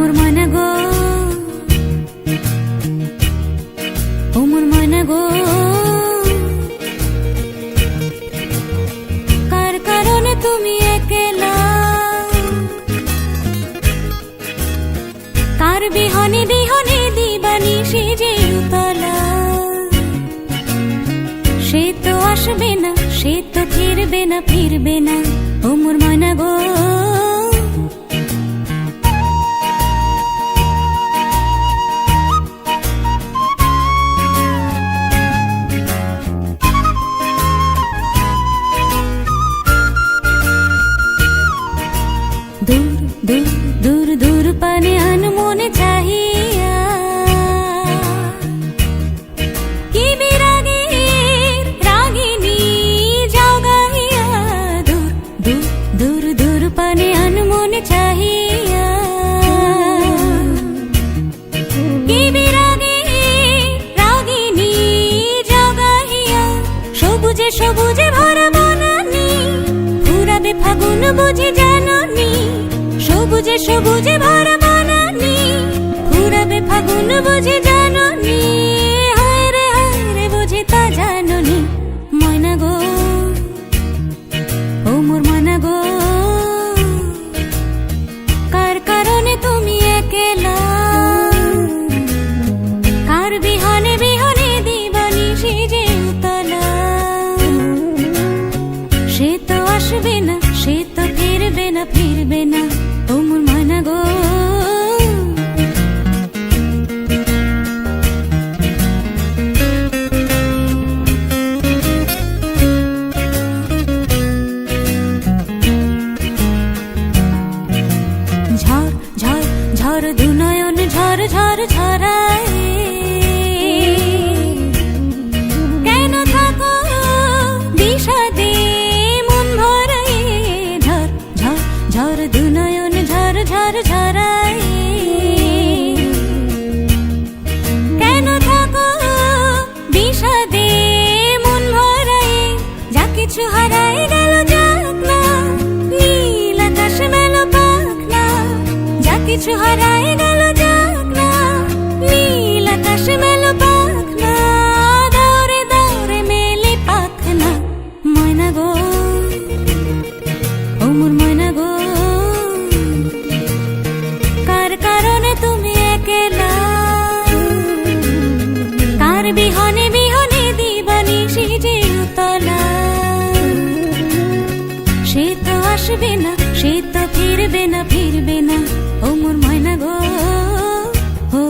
মোর ময়না গো, ও মোর ময়না গো, কার কারণে তুমি একলা, কার বিহনে বিহনে দিবানিশি যে উতলা, সে তো আসবে না, সে তো ফিরবে না, ফিরবে না, ও মোর ময়না গো। दूर दूर दूर दूर पाने अनमोने चाहिया कि बिरागीर रागिनी जाओ गाइया। दूर दूर दूर दूर पाने अनमोने चाहिया कि बिरागीर रागिनी जाओ गाइया। सबुजे सबुजे भरा बनानी ফুরাবে ফাগুন বুঝি জাননি। সবুজে সবুজে ভরা বানানি ফুরাবে ফাগুন বুঝি জাননি। হায় রে বুঝি তা জাননি। ময়না গো, ও মোর ময়না গো, কার কারণে তুমি একলা, কার বিহনে বিহনে দিবানিশি যে উতলা, সে তো আসবে না, সে তো ফিরবে না, ফিরবে না, ও মোর ময়না গো। ঝড় ঝড় ঝড় দুনয়ন ঝড় ঝড় ঝরায়, কেন থাকো বিষাদে মন ভরায়। ঝড় ঝড় ঝড় দুনয়ন ঝড় ঝড় ঝরায়, কেন থাকো বিষাদে মন ভরায়। যা কিছু হারায় গেল যাক না, নীল আকাশ মেলো পাখ না। যা কিছু হারায় গেল যাক না, নীল আকাশ মেলো পাখ না। দৌড়ে দৌড়ে মেলে পাখ না। ময়না গো, ও মোর ময়না গো, কার কারণে তুমি একলা, কার বিহনে বিহনে দিবানিশি যে উতলা, সে তো আসবে না, সে তো ফিরবে না, ফিরবে না, ও মোর ময়না গো, ও